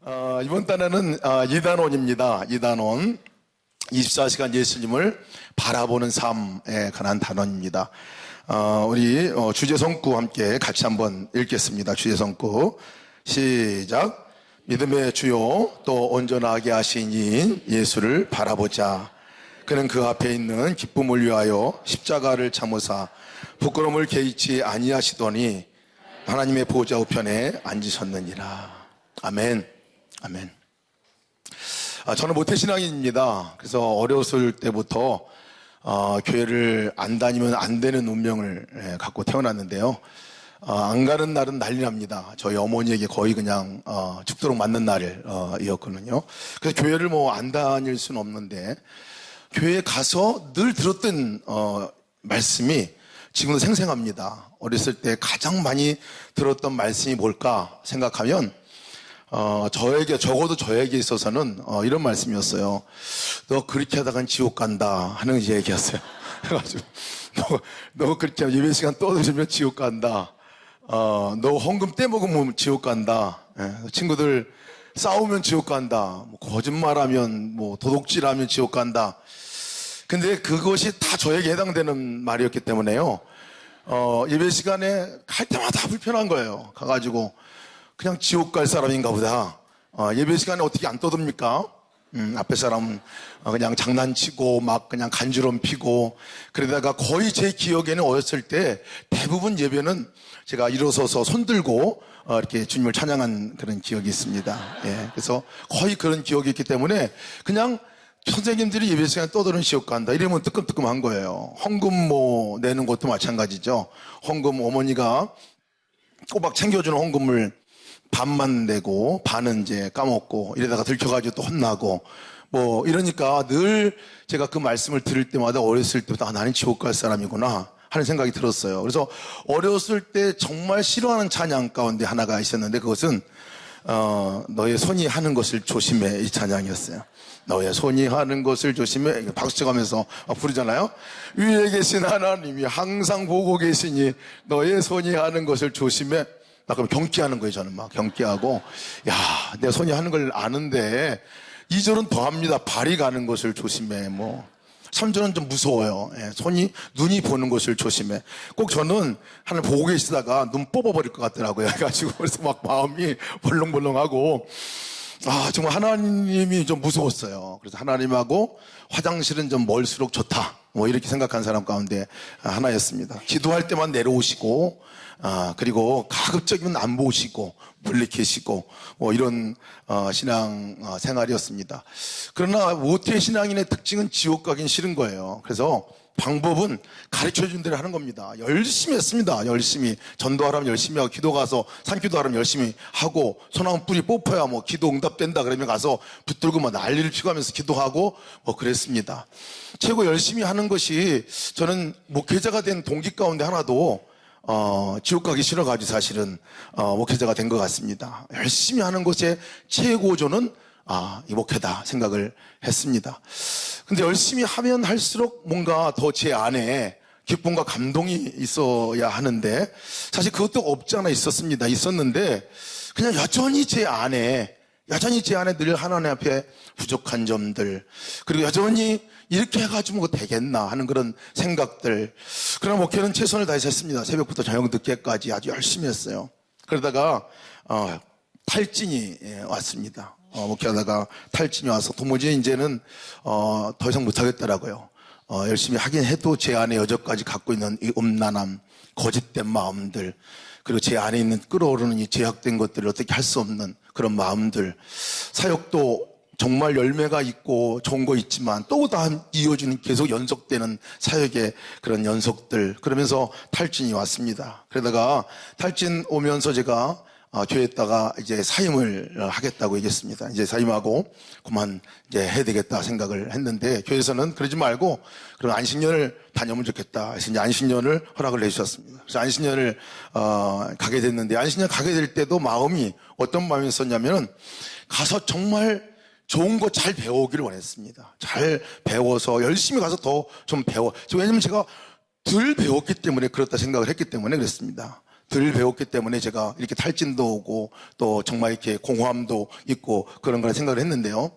이번 달에는 이단원입니다. 이단원 24시간 예수님을 바라보는 삶에 관한 단원입니다. 우리 주제성구 함께 같이 한번 읽겠습니다. 주제성구 시작. 믿음의 주요 또 온전하게 하신 이인 예수를 바라보자. 그는 그 앞에 있는 기쁨을 위하여 십자가를 참으사 부끄러움을 개의치 아니하시더니 하나님의 보좌 우편에 앉으셨느니라. 아멘. 아멘. 저는 모태신앙인입니다. 그래서 어렸을 때부터 교회를 안 다니면 안 되는 운명을 갖고 태어났는데요. 안 가는 날은 난리 납니다. 저희 어머니에게 거의 그냥 죽도록 맞는 날이었거든요. 그래서 교회를 뭐 안 다닐 수는 없는데 교회에 가서 늘 들었던 말씀이 지금도 생생합니다. 어렸을 때 가장 많이 들었던 말씀이 뭘까 생각하면 적어도 저에게 있어서는 이런 말씀이었어요. 너 그렇게 하다간 지옥 간다 하는 얘기였어요. 그래가지고 너 그렇게 예배 시간 떠들면 지옥 간다. 너 헌금 떼먹으면 지옥 간다. 친구들 싸우면 지옥 간다. 뭐 거짓말하면 뭐 도둑질하면 지옥 간다. 근데 그것이 다 저에게 해당되는 말이었기 때문에요. 예배 시간에 갈 때마다 불편한 거예요. 가가지고 그냥 지옥 갈 사람인가 보다. 예배 시간에 어떻게 안 떠듭니까? 앞에 사람은 그냥 장난치고 막 그냥 간주럼 피고 그러다가 거의 제 기억에는 어렸을 때 대부분 예배는 제가 일어서서 손 들고 이렇게 주님을 찬양한 그런 기억이 있습니다. 예, 그래서 거의 그런 기억이 있기 때문에 그냥 선생님들이 예배 시간에 떠드는 지옥 간다 이러면 뜨끔뜨끔한 거예요. 헌금 뭐 내는 것도 마찬가지죠. 헌금 어머니가 꼬박 챙겨주는 헌금을 반만 내고 반은 이제 까먹고 이러다가 들켜가지고 또 혼나고 뭐 이러니까 늘 제가 그 말씀을 들을 때마다 어렸을 때부터 나는 지옥 갈 사람이구나 하는 생각이 들었어요. 그래서 어렸을 때 정말 싫어하는 찬양 가운데 하나가 있었는데 그것은 너의 손이 하는 것을 조심해 이 찬양이었어요. 너의 손이 하는 것을 조심해. 박수 쳐가면서 부르잖아요. 위에 계신 하나님이 항상 보고 계시니 너의 손이 하는 것을 조심해. 나 그럼 경기하는 거예요. 저는 막 경기하고 야, 내 손이 하는 걸 아는데 2절은 더 합니다. 발이 가는 것을 조심해. 뭐 3절은 좀 무서워요. 눈이 보는 것을 조심해. 꼭 저는 하나님 보고 계시다가 눈 뽑아버릴 것 같더라고요. 그래가지고 그래서 막 마음이 벌렁벌렁하고 정말 하나님이 좀 무서웠어요. 그래서 하나님하고 화장실은 좀 멀수록 좋다. 뭐 이렇게 생각한 사람 가운데 하나였습니다. 기도할 때만 내려오시고 그리고 가급적이면 안 보시고 멀리 계시고 뭐 이런 신앙 생활이었습니다. 그러나 모태 신앙인의 특징은 지옥 가긴 싫은 거예요. 그래서 방법은 가르쳐준 대로 하는 겁니다. 열심히 했습니다. 열심히 전도하라면 열심히 하고 기도 가서 산기도하라면 열심히 하고 소나무 뿌리 뽑혀야 뭐 기도 응답된다 그러면 가서 붙들고 막 난리를 피고 하면서 기도하고 뭐 그랬습니다. 최고 열심히 하는 것이 저는 목회자가 된 동기 가운데 하나도 지옥 가기 싫어가지고 사실은 목회자가 된 것 같습니다. 열심히 하는 것의 최고조는 이 목회다 생각을 했습니다. 근데 열심히 하면 할수록 뭔가 더 제 안에 기쁨과 감동이 있어야 하는데 사실 그것도 없지 않아 있었는데 그냥 여전히 제 안에 늘 하나님 앞에 부족한 점들 그리고 여전히 이렇게 해가지고 뭐 되겠나 하는 그런 생각들. 그러나 목회는 최선을 다해서 했습니다. 새벽부터 저녁 늦게까지 아주 열심히 했어요. 그러다가 탈진이 왔습니다. 목회하다가 탈진이 와서 도무지 이제는 더 이상 못하겠더라고요. 열심히 하긴 해도 제 안에 여전까지 갖고 있는 이 음란함, 거짓된 마음들 그리고 제 안에 있는 끓어오르는 이 제약된 것들을 어떻게 할 수 없는 그런 마음들 사역도 정말 열매가 있고 좋은 거 있지만 또 다음 이어지는 계속 연속되는 사역의 그런 연속들 그러면서 탈진이 왔습니다. 그러다가 탈진 오면서 제가 교회에다가 이제 사임을 하겠다고 얘기했습니다. 이제 사임하고 그만 이제 해야 되겠다 생각을 했는데 교회에서는 그러지 말고 그럼 안식년을 다녀오면 좋겠다. 그래서 이제 안식년을 허락을 해주셨습니다. 그래서 안식년을 가게 됐는데 안식년 가게 될 때도 마음이 어떤 마음이었었냐면은 가서 정말 좋은 거 잘 배우기를 원했습니다. 잘 배워서 열심히 가서 더 좀 왜냐면 제가 덜 배웠기 때문에 그렇다 생각을 했기 때문에 그랬습니다. 덜 배웠기 때문에 제가 이렇게 탈진도 오고 또 정말 이렇게 공허함도 있고 그런 걸 생각을 했는데요.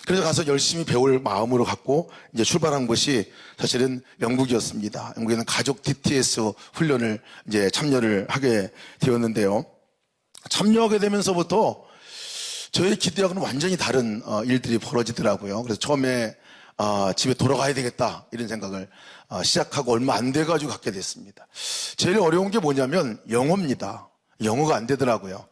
그래서 가서 열심히 배울 마음으로 갖고 이제 출발한 것이 사실은 영국이었습니다. 영국에는 가족 DTS 훈련을 이제 참여를 하게 되었는데요. 참여하게 되면서부터 저의 기대하고는 완전히 다른 일들이 벌어지더라고요. 그래서 처음에 집에 돌아가야 되겠다 이런 생각을 시작하고 얼마 안 돼가지고 갖게 됐습니다. 제일 어려운 게 뭐냐면 영어입니다. 영어가 안 되더라고요.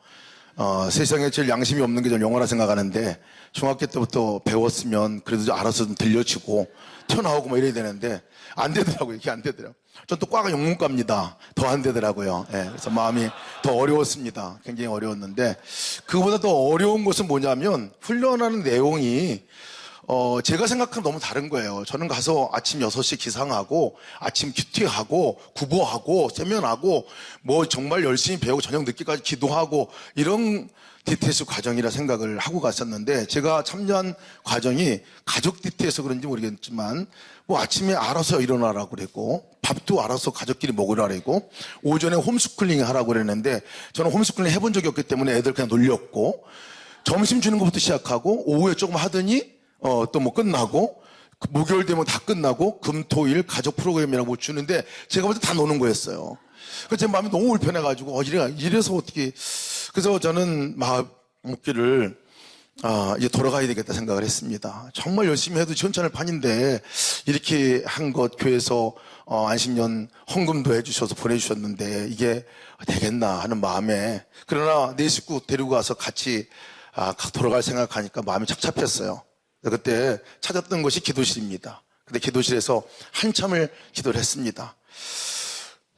세상에 제일 양심이 없는 게 저는 영어라 생각하는데 중학교 때부터 배웠으면 그래도 알아서 좀 들려주고 튀어나오고 뭐 이래야 되는데 안 되더라고요. 이게 안 되더라고요. 전 또 과가 영문과입니다. 더 안 되더라고요. 예, 그래서 마음이 더 어려웠습니다. 굉장히 어려웠는데 그보다 더 어려운 것은 뭐냐면 훈련하는 내용이 제가 생각한 너무 다른 거예요. 저는 가서 아침 6시 기상하고, 아침 큐티하고, 구보하고, 세면하고, 뭐 정말 열심히 배우고 저녁 늦게까지 기도하고, 이런 DTS 과정이라 생각을 하고 갔었는데, 제가 참여한 과정이 가족 DTS 그런지 모르겠지만, 뭐 아침에 알아서 일어나라고 그랬고, 밥도 알아서 가족끼리 먹으라 그랬고, 오전에 홈스쿨링 하라고 그랬는데, 저는 홈스쿨링 해본 적이 없기 때문에 애들 그냥 놀렸고, 점심 주는 것부터 시작하고, 오후에 조금 하더니, 또 뭐 끝나고, 목요일 되면 다 끝나고, 금, 토, 일 가족 프로그램이라고 주는데, 제가 볼 때 다 노는 거였어요. 그래서 제 마음이 너무 불편해가지고, 이래서 어떻게, 그래서 저는 마음 먹기를, 이제 돌아가야 되겠다 생각을 했습니다. 정말 열심히 해도 시원찮을 판인데, 이렇게 한 것, 교회에서, 안식년 헌금도 해주셔서 보내주셨는데, 이게 되겠나 하는 마음에, 그러나 내 식구 데리고 가서 같이, 돌아갈 생각하니까 마음이 착잡했어요. 그때 찾았던 것이 기도실입니다. 근데 기도실에서 한참을 기도를 했습니다.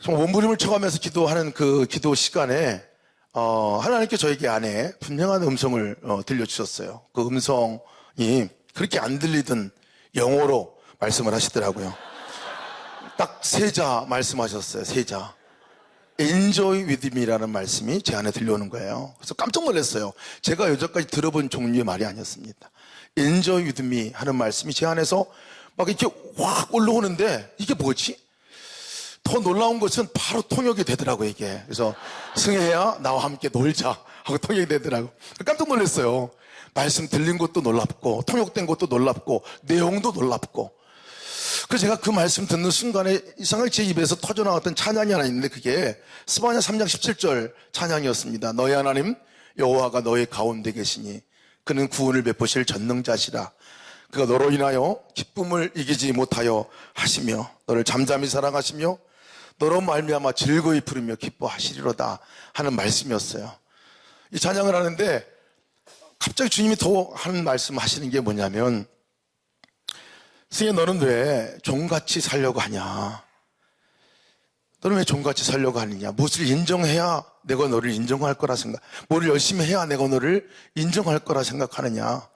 정말 몸부림을 쳐가면서 기도하는 그 기도 시간에 하나님께 저에게 안에 분명한 음성을 들려주셨어요. 그 음성이 그렇게 안 들리던 영어로 말씀을 하시더라고요. 딱 세 자 말씀하셨어요. 세 자. Enjoy with me라는 말씀이 제 안에 들려오는 거예요. 그래서 깜짝 놀랐어요. 제가 여태까지 들어본 종류의 말이 아니었습니다. Enjoy with me 하는 말씀이 제 안에서 막 이렇게 확 올라오는데 이게 뭐지? 더 놀라운 것은 바로 통역이 되더라고요, 이게. 그래서 승혜야, 나와 함께 놀자 하고 통역이 되더라고요. 깜짝 놀랐어요. 말씀 들린 것도 놀랍고, 통역된 것도 놀랍고, 내용도 놀랍고. 그래서 제가 그 말씀 듣는 순간에 이상하게 제 입에서 터져나왔던 찬양이 하나 있는데 그게 스바냐 3장 17절 찬양이었습니다. 너희 하나님 여호와가 너희 가운데 계시니 그는 구원을 베푸실 전능자시라. 그가 너로 인하여 기쁨을 이기지 못하여 하시며 너를 잠잠히 사랑하시며 너로 말미암아 즐거이 부르며 기뻐하시리로다 하는 말씀이었어요. 이 찬양을 하는데 갑자기 주님이 더 하는 말씀 하시는 게 뭐냐면 승혜 너는 왜 종같이 살려고 하냐? 너는 왜 종같이 살려고 하느냐? 무엇을 인정해야 내가 너를 인정할 거라 생각, 뭐를 열심히 해야 내가 너를 인정할 거라 생각하느냐?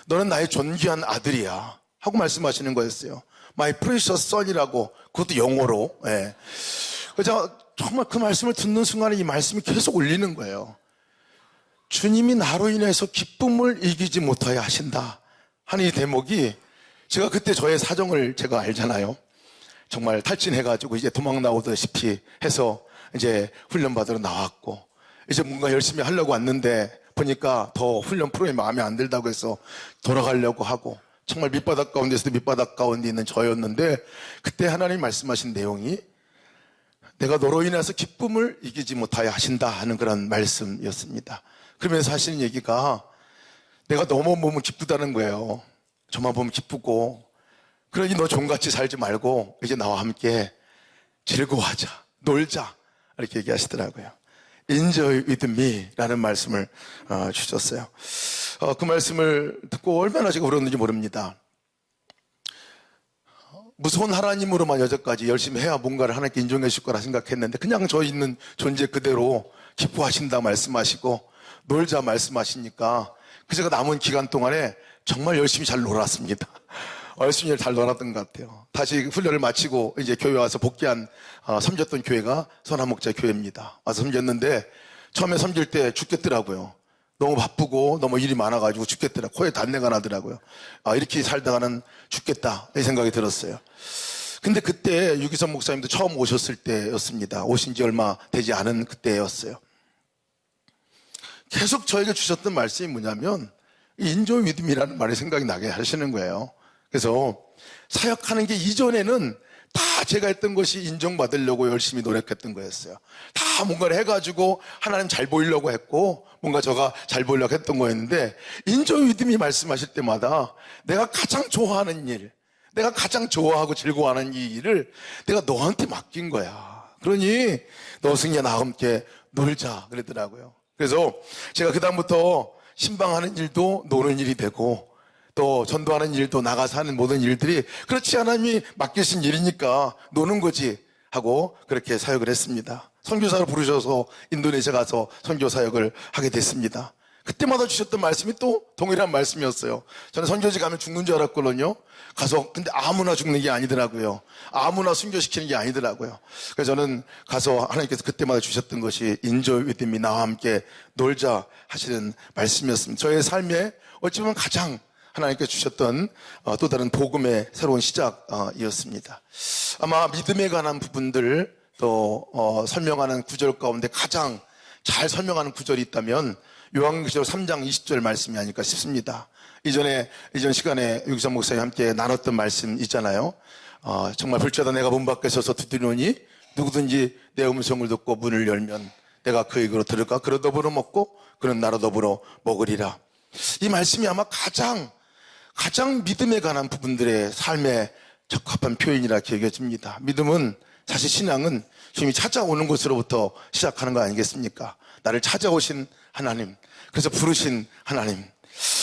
너는 나의 존귀한 아들이야. 하고 말씀하시는 거였어요. My precious son이라고, 그것도 영어로. 예. 그래서 정말 그 말씀을 듣는 순간에 이 말씀이 계속 울리는 거예요. 주님이 나로 인해서 기쁨을 이기지 못하여 하신다 하는 이 대목이 제가 그때 저의 사정을 제가 알잖아요. 정말 탈진해가지고 이제 도망 나오다시피 해서 이제 훈련받으러 나왔고 이제 뭔가 열심히 하려고 왔는데 보니까 더 훈련 프로그램이 마음에 안 들다고 해서 돌아가려고 하고 정말 밑바닥 가운데서도 밑바닥 가운데 있는 저였는데 그때 하나님 말씀하신 내용이 내가 너로 인해서 기쁨을 이기지 못하여 하신다 하는 그런 말씀이었습니다. 그러면서 하시는 얘기가 내가 너무 보면 기쁘다는 거예요. 저만 보면 기쁘고 그러니 너 종같이 살지 말고 이제 나와 함께 즐거워하자, 놀자 이렇게 얘기하시더라고요. Enjoy with me 라는 말씀을 주셨어요. 그 말씀을 듣고 얼마나 제가 울었는지 모릅니다. 무서운 하나님으로만 여태까지 열심히 해야 뭔가를 하나님께 인정해 줄 거라 생각했는데 그냥 저 있는 존재 그대로 기뻐하신다 말씀하시고 놀자 말씀하시니까 그 제가 남은 기간 동안에 정말 열심히 잘 놀았습니다. 열심히 잘 놀았던 것 같아요. 다시 훈련을 마치고 이제 교회 와서 복귀한 섬겼던 교회가 선한목자 교회입니다. 와서 섬겼는데 처음에 섬길 때 죽겠더라고요. 너무 바쁘고 너무 일이 많아가지고 죽겠더라고요. 코에 단내가 나더라고요. 이렇게 살다가는 죽겠다 이 생각이 들었어요. 근데 그때 유기선 목사님도 처음 오셨을 때였습니다. 오신 지 얼마 되지 않은 그때였어요. 계속 저에게 주셨던 말씀이 뭐냐면 인종 믿음이라는 말이 생각이 나게 하시는 거예요. 그래서 사역하는 게 이전에는 다 제가 했던 것이 인정받으려고 열심히 노력했던 거였어요. 다 뭔가를 해가지고 하나님 잘 보이려고 했고 뭔가 저가 잘 보이려고 했던 거였는데 인종 믿음이 말씀하실 때마다 내가 가장 좋아하는 일, 내가 가장 좋아하고 즐거워하는 이 일을 내가 너한테 맡긴 거야. 그러니 너 승리야 나와 함께 놀자 그러더라고요. 그래서 제가 그다음부터 신방하는 일도 노는 일이 되고 또 전도하는 일도 나가서 하는 모든 일들이 그렇지 하나님이 맡기신 일이니까 노는 거지 하고 그렇게 사역을 했습니다. 선교사를 부르셔서 인도네시아 가서 선교 사역을 하게 됐습니다. 그때마다 주셨던 말씀이 또 동일한 말씀이었어요. 저는 선교지 가면 죽는 줄 알았거든요. 가서 근데 아무나 죽는 게 아니더라고요. 아무나 순교시키는 게 아니더라고요. 그래서 저는 가서 하나님께서 그때마다 주셨던 것이 인조 믿음이 나와 함께 놀자 하시는 말씀이었습니다. 저의 삶에 어찌 보면 가장 하나님께서 주셨던 또 다른 복음의 새로운 시작이었습니다. 아마 믿음에 관한 부분들 또 설명하는 구절 가운데 가장 잘 설명하는 구절이 있다면 요한계시록 3장 20절 말씀이 아닐까 싶습니다. 이전 시간에 유기선 목사님 함께 나눴던 말씀 있잖아요. 정말 불자다 내가 문 밖에 서서 두드리노니 누구든지 내 음성을 듣고 문을 열면 내가 그에게로 들을까 그로 더불어 먹고 그는 나로 더불어 먹으리라. 이 말씀이 아마 가장 믿음에 관한 부분들의 삶에 적합한 표현이라 여겨집니다. 믿음은 사실 신앙은 주님이 찾아오는 곳으로부터 시작하는 거 아니겠습니까? 나를 찾아오신 하나님, 그래서 부르신 하나님.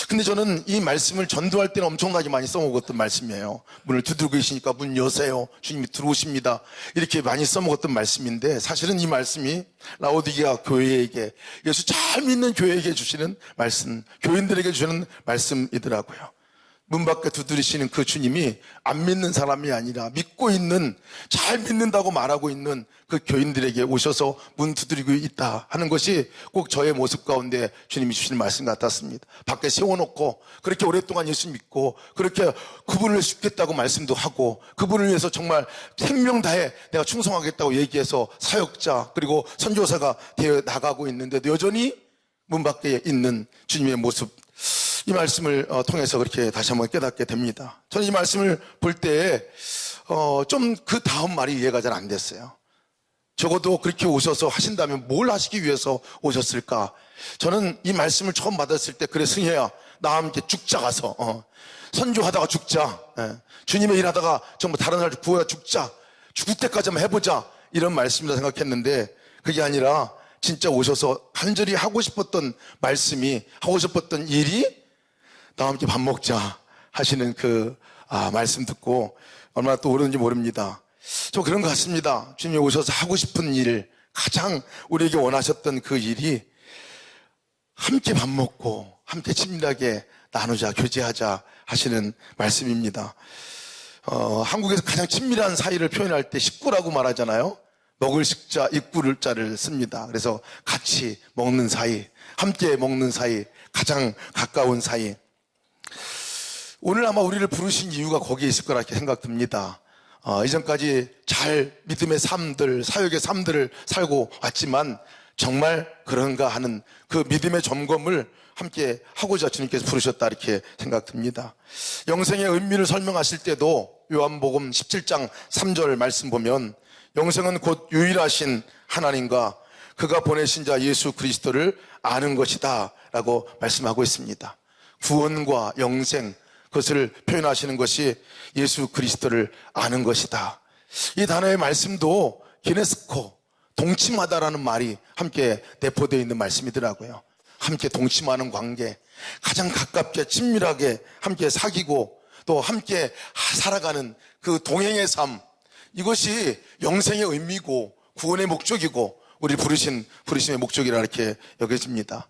근데 저는 이 말씀을 전도할 때는 엄청나게 많이 써먹었던 말씀이에요. 문을 두드리고 계시니까 문 여세요. 주님이 들어오십니다. 이렇게 많이 써먹었던 말씀인데 사실은 이 말씀이 라오디게아 교회에게 예수 잘 믿는 교회에게 주시는 말씀, 교인들에게 주시는 말씀이더라고요. 문 밖에 두드리시는 그 주님이 안 믿는 사람이 아니라 믿고 있는, 잘 믿는다고 말하고 있는 그 교인들에게 오셔서 문 두드리고 있다 하는 것이 꼭 저의 모습 가운데 주님이 주시는 말씀 같았습니다. 밖에 세워놓고 그렇게 오랫동안 예수 믿고 그렇게 그분을 죽겠다고 말씀도 하고 그분을 위해서 정말 생명 다해 내가 충성하겠다고 얘기해서 사역자 그리고 선교사가 되어 나가고 있는데도 여전히 문 밖에 있는 주님의 모습, 이 말씀을 통해서 그렇게 다시 한번 깨닫게 됩니다. 저는 이 말씀을 볼 때 좀 그 다음 말이 이해가 잘 안 됐어요. 적어도 그렇게 오셔서 하신다면 뭘 하시기 위해서 오셨을까? 저는 이 말씀을 처음 받았을 때 그래 승혜야 나와 함께 죽자 가서 선교하다가 죽자, 주님의 일하다가 정말 다른 날 구해야 죽자, 죽을 때까지 한번 해보자 이런 말씀이라 생각했는데 그게 아니라 진짜 오셔서 간절히 하고 싶었던 말씀이, 하고 싶었던 일이 나와 함께 밥 먹자 하시는 그 말씀 듣고 얼마나 또 오르는지 모릅니다. 저 그런 것 같습니다. 주님이 오셔서 하고 싶은 일, 가장 우리에게 원하셨던 그 일이 함께 밥 먹고 함께 친밀하게 나누자, 교제하자 하시는 말씀입니다. 한국에서 가장 친밀한 사이를 표현할 때 식구라고 말하잖아요. 먹을 식자, 입구를 자를 씁니다. 그래서 같이 먹는 사이, 함께 먹는 사이, 가장 가까운 사이. 오늘 아마 우리를 부르신 이유가 거기에 있을 거라 생각됩니다. 이전까지 잘 믿음의 삶들, 사역의 삶들을 살고 왔지만 정말 그런가 하는 그 믿음의 점검을 함께 하고자 주님께서 부르셨다 이렇게 생각됩니다. 영생의 의미를 설명하실 때도 요한복음 17장 3절 말씀 보면 영생은 곧 유일하신 하나님과 그가 보내신 자 예수 그리스도를 아는 것이다 라고 말씀하고 있습니다. 구원과 영생, 그것을 표현하시는 것이 예수 그리스도를 아는 것이다. 이 단어의 말씀도 기네스코, 동침하다라는 말이 함께 내포되어 있는 말씀이더라고요. 함께 동침하는 관계, 가장 가깝게 친밀하게 함께 사귀고 또 함께 살아가는 그 동행의 삶, 이것이 영생의 의미고 구원의 목적이고 우리 부르심의 목적이라 이렇게 여겨집니다.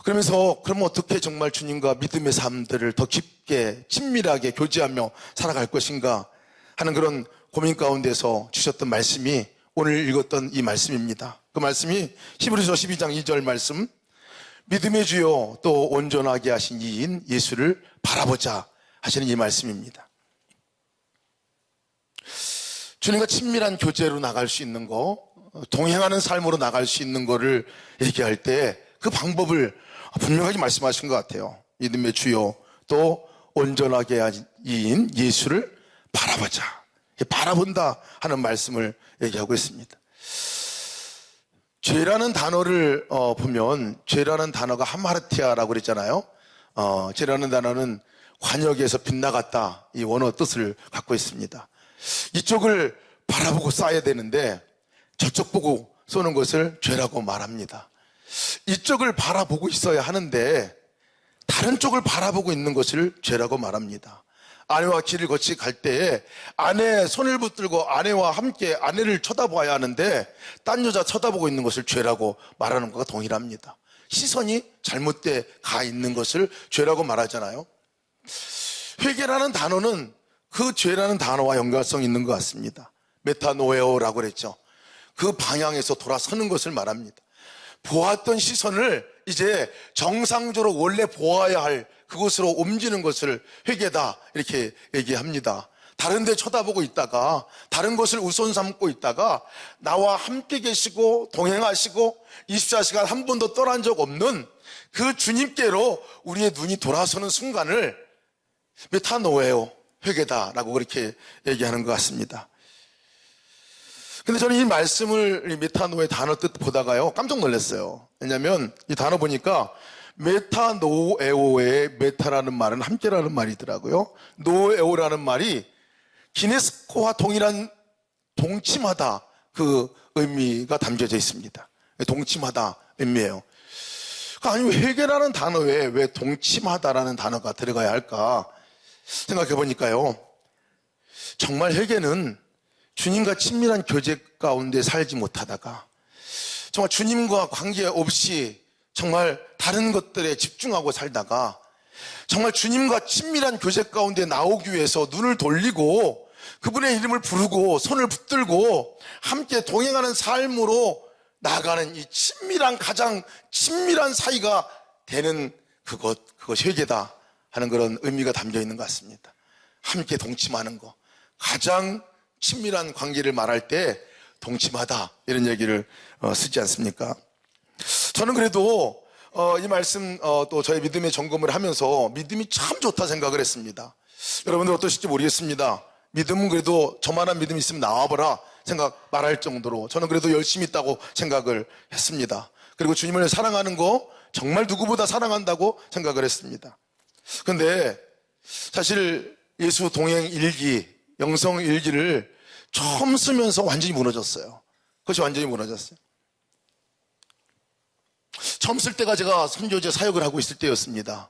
그러면서 그럼 어떻게 정말 주님과 믿음의 삶들을 더 깊게 친밀하게 교제하며 살아갈 것인가 하는 그런 고민 가운데서 주셨던 말씀이 오늘 읽었던 이 말씀입니다. 그 말씀이 히브리서 12장 2절 말씀, 믿음의 주요 또 온전하게 하신 이인 예수를 바라보자 하시는 이 말씀입니다. 주님과 친밀한 교제로 나갈 수 있는 거, 동행하는 삶으로 나갈 수 있는 거를 얘기할 때 그 방법을 분명하게 말씀하신 것 같아요. 믿음의 주요 또 온전하게 이인 예수를 바라보자. 바라본다 하는 말씀을 얘기하고 있습니다. 죄라는 단어를 보면 죄라는 단어가 하마르티아라고 그랬잖아요. 죄라는 단어는 관역에서 빗나갔다, 이 원어 뜻을 갖고 있습니다. 이쪽을 바라보고 쏴야 되는데 저쪽 보고 쏘는 것을 죄라고 말합니다. 이쪽을 바라보고 있어야 하는데 다른 쪽을 바라보고 있는 것을 죄라고 말합니다. 아내와 길을 거치 갈 때에 아내의 손을 붙들고 아내와 함께 아내를 쳐다봐야 하는데 딴 여자 쳐다보고 있는 것을 죄라고 말하는 것과 동일합니다. 시선이 잘못돼 가 있는 것을 죄라고 말하잖아요. 회개라는 단어는 그 죄라는 단어와 연관성이 있는 것 같습니다. 메타노에오라고 그랬죠. 그 방향에서 돌아서는 것을 말합니다. 보았던 시선을 이제 정상적으로 원래 보아야 할 그곳으로 옮기는 것을 회개다 이렇게 얘기합니다. 다른 데 쳐다보고 있다가 다른 것을 우선 삼고 있다가 나와 함께 계시고 동행하시고 24시간 한 번도 떠난 적 없는 그 주님께로 우리의 눈이 돌아서는 순간을 메타노에오, 회개다라고 그렇게 얘기하는 것 같습니다. 근데 저는 이 말씀을, 이 메타노의 단어 뜻 보다가요, 깜짝 놀랐어요. 왜냐면 이 단어 보니까 메타노에오의 메타라는 말은 함께라는 말이더라고요. 노에오라는 말이 기네스코와 동일한 동침하다 그 의미가 담겨져 있습니다. 동침하다 의미예요. 아니, 왜 회개라는 단어에 왜 동침하다라는 단어가 들어가야 할까 생각해 보니까요, 정말 회개는 주님과 친밀한 교제 가운데 살지 못하다가 정말 주님과 관계없이 정말 다른 것들에 집중하고 살다가 정말 주님과 친밀한 교제 가운데 나오기 위해서 눈을 돌리고 그분의 이름을 부르고 손을 붙들고 함께 동행하는 삶으로 나아가는 이 친밀한, 가장 친밀한 사이가 되는 그것이 회개다 하는 그런 의미가 담겨 있는 것 같습니다. 함께 동침하는 거, 가장 친밀한 관계를 말할 때 동침하다 이런 얘기를 쓰지 않습니까? 저는 그래도 이 말씀 또 저의 믿음의 점검을 하면서 믿음이 참 좋다 생각을 했습니다. 여러분들 어떠실지 모르겠습니다. 믿음은 그래도 저만한 믿음이 있으면 나와보라 생각 말할 정도로 저는 그래도 열심히 있다고 생각을 했습니다. 그리고 주님을 사랑하는 거 정말 누구보다 사랑한다고 생각을 했습니다. 그런데 사실 예수 동행 일기, 영성 일기를 처음 쓰면서 완전히 무너졌어요. 그것이 완전히 무너졌어요. 처음 쓸 때가 제가 선교제 사역을 하고 있을 때였습니다.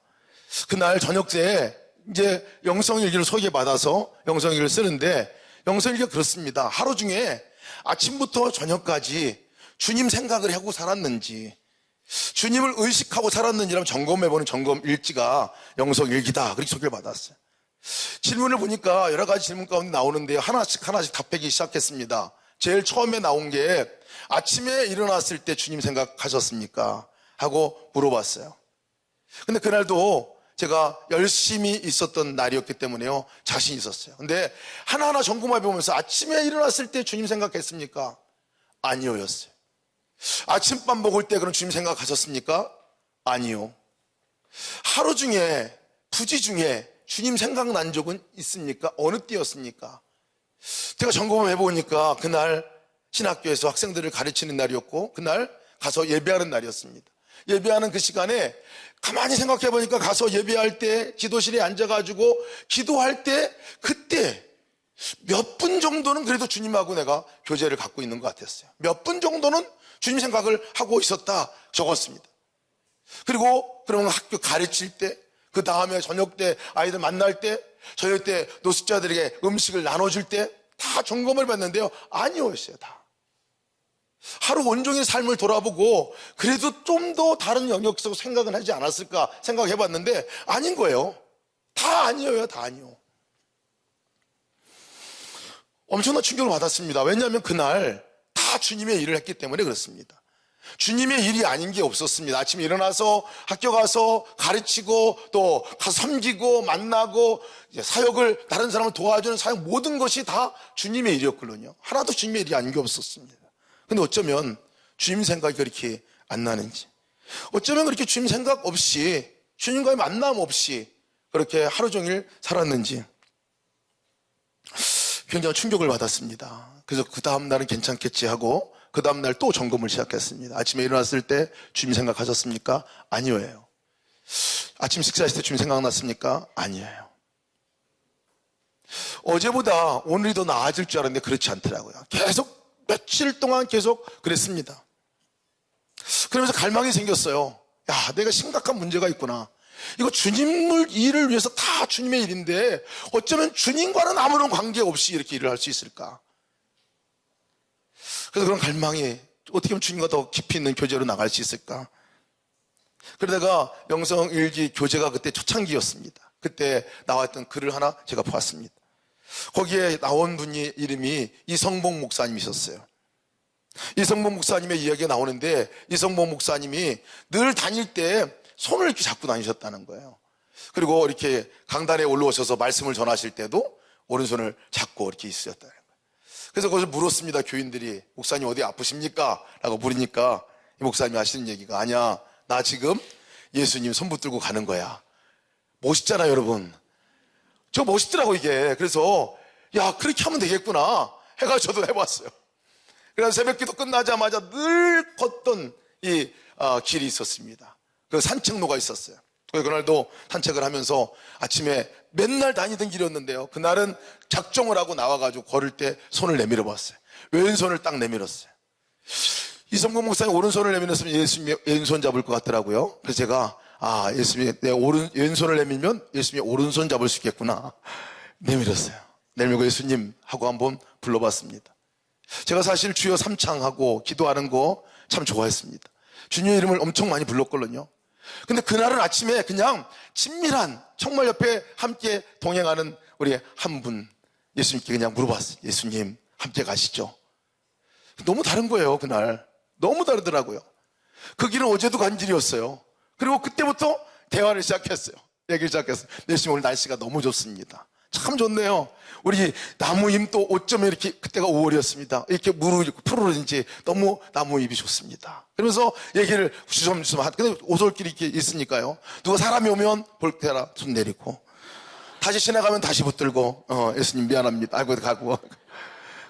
그날 저녁 때 이제 영성일기를 소개받아서 영성일기를 쓰는데 영성일기가 그렇습니다. 하루 중에 아침부터 저녁까지 주님 생각을 하고 살았는지 주님을 의식하고 살았는지라면 점검해보는 점검일지가 영성일기다 그렇게 소개를 받았어요. 질문을 보니까 여러 가지 질문 가운데 나오는데요, 하나씩 답하기 시작했습니다. 제일 처음에 나온 게 아침에 일어났을 때 주님 생각하셨습니까? 하고 물어봤어요. 근데 그날도 제가 열심히 있었던 날이었기 때문에요, 자신 있었어요. 근데 하나하나 점검해 보면서 아침에 일어났을 때 주님 생각했습니까? 아니요 였어요. 아침밥 먹을 때 그럼 주님 생각하셨습니까? 아니요. 하루 중에 부지 중에 주님 생각난 적은 있습니까? 어느 때였습니까? 제가 점검을 해보니까 그날 신학교에서 학생들을 가르치는 날이었고 그날 가서 예배하는 날이었습니다. 예배하는 그 시간에 가만히 생각해보니까 가서 예배할 때 기도실에 앉아가지고 기도할 때 그때 몇 분 정도는 그래도 주님하고 내가 교제를 갖고 있는 것 같았어요. 몇 분 정도는 주님 생각을 하고 있었다 적었습니다. 그리고 그러면 학교 가르칠 때, 그 다음에 저녁 때 아이들 만날 때, 저녁 때 노숙자들에게 음식을 나눠줄 때 다 점검을 받는데요, 아니었어요. 다 하루 온종일 삶을 돌아보고 그래도 좀 더 다른 영역 속에서 생각은 하지 않았을까 생각해봤는데 아닌 거예요. 다 아니에요. 다 아니요. 엄청난 충격을 받았습니다. 왜냐하면 그날 다 주님의 일을 했기 때문에 그렇습니다. 주님의 일이 아닌 게 없었습니다. 아침에 일어나서 학교 가서 가르치고 또 가서 섬기고 만나고 사역을 다른 사람을 도와주는 사역, 모든 것이 다 주님의 일이었거든요. 하나도 주님의 일이 아닌 게 없었습니다. 근데 어쩌면 주님 생각이 그렇게 안 나는지, 어쩌면 그렇게 주님 생각 없이, 주님과의 만남 없이 그렇게 하루 종일 살았는지 굉장히 충격을 받았습니다. 그래서 그 다음 날은 괜찮겠지 하고 그 다음 날 또 점검을 시작했습니다. 아침에 일어났을 때 주님 생각하셨습니까? 아니에요. 아침 식사하실 때 주님 생각났습니까? 아니에요. 어제보다 오늘이 더 나아질 줄 알았는데 그렇지 않더라고요. 계속 며칠 동안 계속 그랬습니다. 그러면서 갈망이 생겼어요. 야, 내가 심각한 문제가 있구나. 이거 주님 일을 위해서 다 주님의 일인데 어쩌면 주님과는 아무런 관계없이 이렇게 일을 할 수 있을까? 그래서 그런 갈망이, 어떻게 하면 주님과 더 깊이 있는 교제로 나갈 수 있을까? 그러다가 영성일기 교제가 그때 초창기였습니다. 그때 나왔던 글을 하나 제가 보았습니다. 거기에 나온 분이 이름이 이성봉 목사님이셨어요. 이성봉 목사님의 이야기가 나오는데, 이성봉 목사님이 늘 다닐 때 손을 이렇게 잡고 다니셨다는 거예요. 그리고 이렇게 강단에 올라오셔서 말씀을 전하실 때도 오른손을 잡고 이렇게 있으셨다는 거예요. 그래서 거기서 물었습니다. 교인들이, 목사님 어디 아프십니까? 라고 물으니까 이 목사님이 하시는 얘기가, 아니야, 나 지금 예수님 손 붙들고 가는 거야. 멋있잖아요, 여러분. 저 멋있더라고, 이게. 그래서 야, 그렇게 하면 되겠구나 해가지고 저도 해봤어요. 그래서 새벽기도 끝나자마자 늘 걷던 이 길이 있었습니다. 그 산책로가 있었어요. 그날도 산책을 하면서 아침에 맨날 다니던 길이었는데요, 그날은 작정을 하고 나와가지고 걸을 때 손을 내밀어 봤어요. 왼손을 딱 내밀었어요. 이성근 목사님 오른손을 내밀었으면 예수님이 왼손 잡을 것 같더라고요. 그래서 제가, 예수님이 내 왼손을 내밀면 예수님이 오른손 잡을 수 있겠구나. 내밀었어요. 내밀고 예수님 하고 한번 불러봤습니다. 제가 사실 주여 삼창하고 기도하는 거 참 좋아했습니다. 주님의 이름을 엄청 많이 불렀거든요. 근데 그날은 아침에 그냥 친밀한, 정말 옆에 함께 동행하는 우리 한 분, 예수님께 그냥 물어봤어요. 예수님 함께 가시죠. 너무 다른 거예요. 그날 너무 다르더라고요. 그 길은 어제도 간 길이었어요. 그리고 그때부터 대화를 시작했어요. 얘기를 시작했어요. 예수님 오늘 날씨가 너무 좋습니다. 참 좋네요. 우리 나무잎 또 어쩌면 이렇게, 그때가 5월이었습니다. 이렇게 무르르 푸르른지 너무 나무잎이 좋습니다. 그러면서 얘기를 주섬주섬 근데 오솔길이 이렇게 있으니까요, 누가 사람이 오면 볼 때라 손 내리고, 다시 지나가면 다시 붙들고, 예수님 미안합니다. 아이고 가고.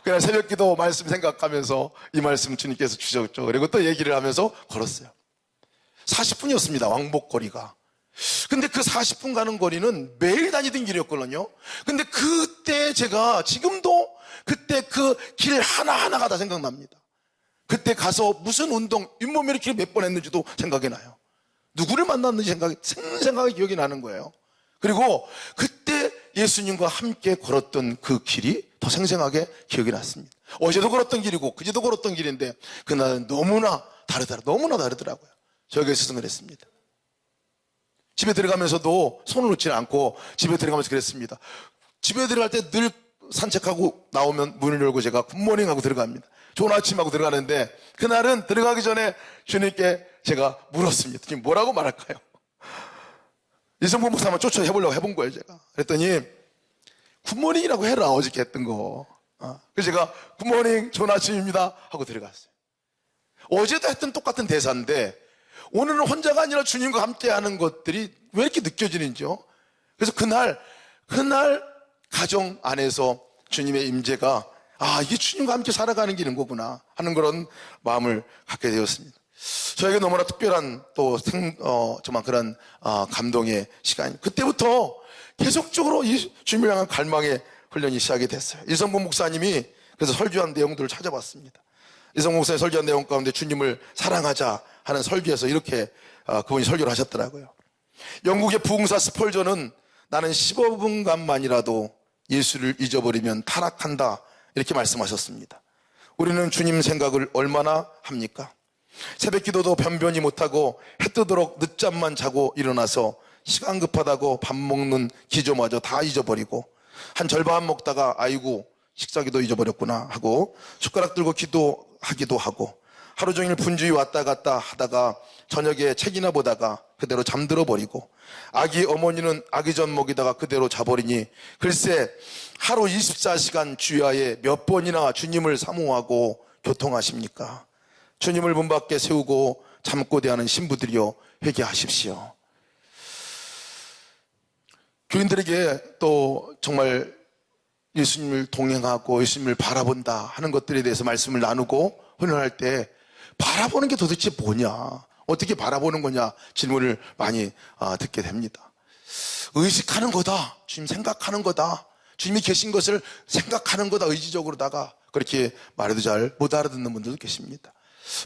그냥 새벽기도 말씀 생각하면서 이 말씀 주님께서 주셨죠. 그리고 또 얘기를 하면서 걸었어요. 40분이었습니다. 왕복거리가. 근데 그 40분 가는 거리는 매일 다니던 길이었거든요. 근데 그때 제가 지금도 그때 그 길 하나하나가 다 생각납니다. 그때 가서 무슨 운동, 잇몸 일으키기 몇 번 했는지도 생각이 나요. 누구를 만났는지 생생하게 기억이 나는 거예요. 그리고 그때 예수님과 함께 걸었던 그 길이 더 생생하게 기억이 났습니다. 어제도 걸었던 길이고 그제도 걸었던 길인데 그날은 너무나 다르더라고요. 저에게 있어서 그랬습니다. 집에 들어가면서도 손을 놓지 않고 집에 들어가면서 그랬습니다. 집에 들어갈 때 늘 산책하고 나오면 문을 열고 제가 굿모닝 하고 들어갑니다. 좋은 아침 하고 들어가는데, 그날은 들어가기 전에 주님께 제가 물었습니다. 지금 뭐라고 말할까요? 이성분 목사만 쫓아해보려고 해본 거예요, 제가. 그랬더니 굿모닝이라고 해라, 어저께 했던 거. 그래서 제가 굿모닝, 좋은 아침입니다 하고 들어갔어요. 어제도 했던 똑같은 대사인데 오늘은 혼자가 아니라 주님과 함께 하는 것들이 왜 이렇게 느껴지는지요? 그래서 그날 가정 안에서 주님의 임재가, 이게 주님과 함께 살아가는 길인 거구나 하는 그런 마음을 갖게 되었습니다. 저에게 너무나 특별한 또 정말 그런 감동의 시간. 그때부터 계속적으로 이 주님을 향한 갈망의 훈련이 시작이 됐어요. 이성분 목사님이 그래서 설교한 내용들을 찾아봤습니다. 이성분 목사님이 설교한 내용 가운데 주님을 사랑하자 하는 설교에서 이렇게 그분이 설교를 하셨더라고요. 영국의 부흥사 스펄전은 나는 15분간만이라도 예수를 잊어버리면 타락한다, 이렇게 말씀하셨습니다. 우리는 주님 생각을 얼마나 합니까? 새벽 기도도 변변히 못하고 해 뜨도록 늦잠만 자고 일어나서 시간 급하다고 밥 먹는 기조마저 다 잊어버리고, 한 절반 먹다가 아이고 식사기도 잊어버렸구나 하고 숟가락 들고 기도하기도 하고, 하루 종일 분주히 왔다 갔다 하다가 저녁에 책이나 보다가 그대로 잠들어 버리고, 아기 어머니는 아기 전 먹이다가 그대로 자버리니 글쎄 하루 24시간 주야에 몇 번이나 주님을 사모하고 교통하십니까? 주님을 문 밖에 세우고 잠꼬대하는 신부들이여 회개하십시오. 교인들에게 또 정말 예수님을 동행하고 예수님을 바라본다 하는 것들에 대해서 말씀을 나누고 훈련할 때 바라보는 게 도대체 뭐냐, 어떻게 바라보는 거냐 질문을 많이 듣게 됩니다. 의식하는 거다, 주님 생각하는 거다, 주님이 계신 것을 생각하는 거다, 의지적으로다가 그렇게 말해도 잘 못 알아듣는 분들도 계십니다.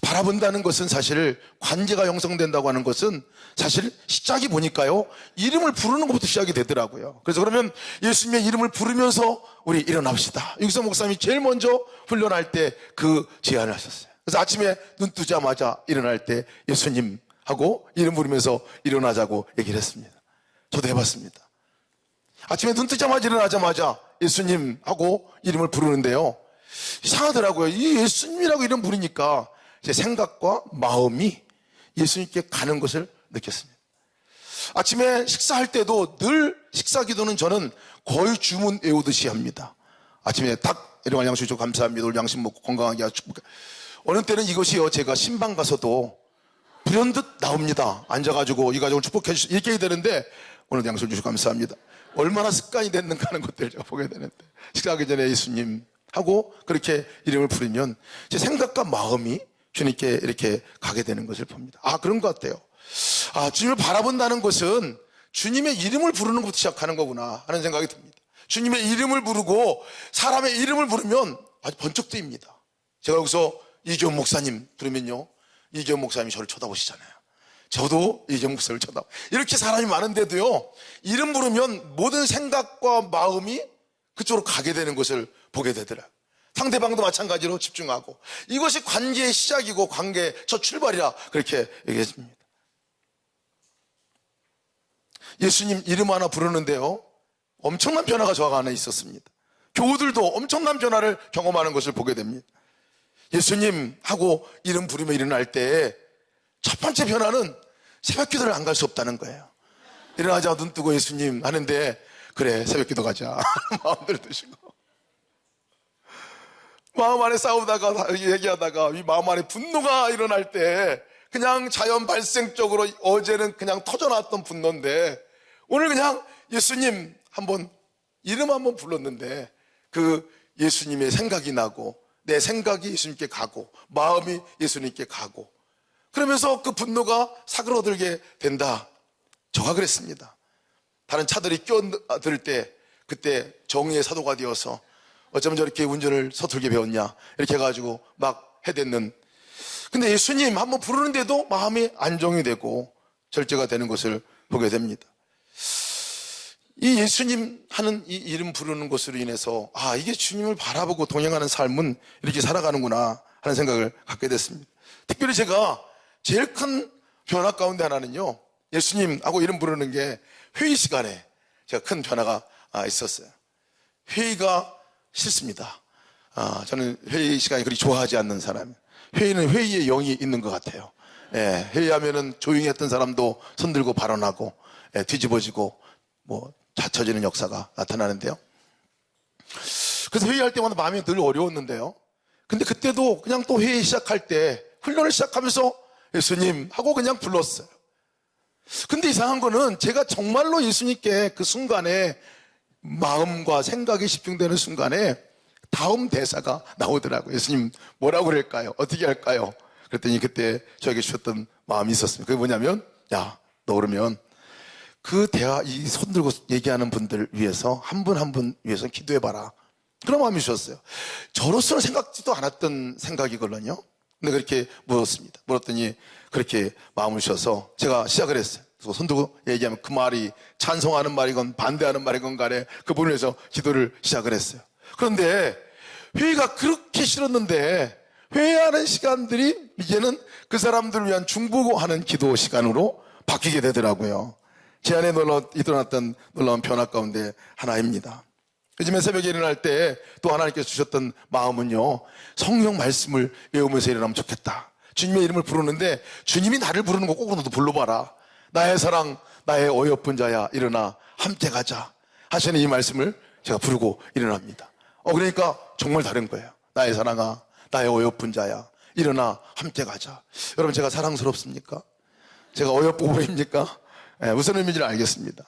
바라본다는 것은 사실 관계가 형성된다고 하는 것은 사실 시작이 보니까요, 이름을 부르는 것부터 시작이 되더라고요. 그래서 그러면 예수님의 이름을 부르면서 우리 일어납시다, 육성 목사님이 제일 먼저 훈련할 때 그 제안을 하셨어요. 그래서 아침에 눈 뜨자마자 일어날 때 예수님 하고 이름 부르면서 일어나자고 얘기를 했습니다. 저도 해봤습니다. 아침에 눈 뜨자마자 일어나자마자 예수님 하고 이름을 부르는데요, 이상하더라고요. 이 예수님이라고 이름 부르니까 제 생각과 마음이 예수님께 가는 것을 느꼈습니다. 아침에 식사할 때도 늘 식사 기도는 저는 거의 주문 외우듯이 합니다. 아침에 딱 일어나 양식 주셔서 감사합니다, 오늘 양식 먹고 건강하게 하시고. 어느 때는 이것이요, 제가 신방 가서도 불현듯 나옵니다. 앉아가지고 이 가족을 축복해 주시고 이렇게 해야 되는데, 오늘 양식 주셔서 감사합니다, 얼마나 습관이 됐는가 하는 것들을 제가 보게 되는데, 식사하기 전에 예수님 하고 그렇게 이름을 부르면 제 생각과 마음이 주님께 이렇게 가게 되는 것을 봅니다. 그런 것 같아요. 주님을 바라본다는 것은 주님의 이름을 부르는 것부터 시작하는 거구나 하는 생각이 듭니다. 주님의 이름을 부르고 사람의 이름을 부르면 아주 번쩍 뜨입니다. 제가 여기서 이기원 목사님 부르면요, 이기원 목사님이 저를 쳐다보시잖아요. 저도 이기원 목사님을 쳐다보. 이렇게 사람이 많은데도요, 이름 부르면 모든 생각과 마음이 그쪽으로 가게 되는 것을 보게 되더라고요. 상대방도 마찬가지로 집중하고, 이것이 관계의 시작이고 관계의 첫 출발이라 그렇게 얘기했습니다. 예수님 이름 하나 부르는데요, 엄청난 변화가 저 안에 있었습니다. 교우들도 엄청난 변화를 경험하는 것을 보게 됩니다. 예수님 하고 이름 부르며 일어날 때 첫 번째 변화는 새벽 기도를 안 갈 수 없다는 거예요. 일어나자 눈 뜨고 예수님 하는데, 그래 새벽 기도 가자 마음대로 드시고, 마음 안에 싸우다가 얘기하다가 이 마음 안에 분노가 일어날 때 그냥 자연 발생적으로 어제는 그냥 터져나왔던 분노인데 오늘 그냥 예수님 한번 이름 한번 불렀는데 그 예수님의 생각이 나고 내 생각이 예수님께 가고 마음이 예수님께 가고, 그러면서 그 분노가 사그러들게 된다. 저가 그랬습니다. 다른 차들이 끼어들 때 그때 정의의 사도가 되어서 어쩌면 저렇게 운전을 서툴게 배웠냐 이렇게 해가지고 막 해댔는, 근데 예수님 한번 부르는데도 마음이 안정이 되고 절제가 되는 것을 보게 됩니다. 이 예수님 하는 이 이름 부르는 것으로 인해서 이게 주님을 바라보고 동행하는 삶은 이렇게 살아가는구나 하는 생각을 갖게 됐습니다. 특별히 제가 제일 큰 변화 가운데 하나는요, 예수님 하고 이름 부르는 게 회의 시간에 제가 큰 변화가 있었어요. 회의가 싫습니다. 저는 회의 시간이 그리 좋아하지 않는 사람이에요. 회의는 회의의 영이 있는 것 같아요. 회의하면은 조용히 했던 사람도 손들고 발언하고, 뒤집어지고 뭐 닫혀지는 역사가 나타나는데요. 그래서 회의할 때마다 마음이 늘 어려웠는데요. 근데 그때도 그냥 또 회의 시작할 때 훈련을 시작하면서 예수님 하고 그냥 불렀어요. 근데 이상한 거는 제가 정말로 예수님께 그 순간에 마음과 생각이 집중되는 순간에 다음 대사가 나오더라고요. 예수님 뭐라고 그럴까요? 어떻게 할까요? 그랬더니 그때 저에게 주셨던 마음이 있었습니다. 그게 뭐냐면, 야, 너 그러면 그 이 손 들고 얘기하는 분들 위해서 한 분 한 분 위해서 기도해봐라. 그런 마음이 주셨어요. 저로서는 생각지도 않았던 생각이거든요. 근데 그렇게 물었습니다. 물었더니 그렇게 마음을 주셔서 제가 시작을 했어요. 그래서 손 들고 얘기하면 그 말이 찬성하는 말이건 반대하는 말이건 간에 그 부분을 위해서 기도를 시작을 했어요. 그런데 회의가 그렇게 싫었는데 회의하는 시간들이 이제는 그 사람들을 위한 중보하는 기도 시간으로 바뀌게 되더라고요. 제 안에 일어났던 놀라운 변화 가운데 하나입니다. 요즘에 새벽에 일어날 때 또 하나님께서 주셨던 마음은요, 성경 말씀을 외우면서 일어나면 좋겠다. 주님의 이름을 부르는데 주님이 나를 부르는 거 꼭 너도 불러봐라. 나의 사랑, 나의 어여쁜 자야, 일어나 함께 가자 하시는 이 말씀을 제가 부르고 일어납니다. 그러니까 정말 다른 거예요. 나의 사랑아, 나의 어여쁜 자야, 일어나 함께 가자. 여러분, 제가 사랑스럽습니까? 제가 어여쁘고 보입니까? 무슨 의미인지를 알겠습니다.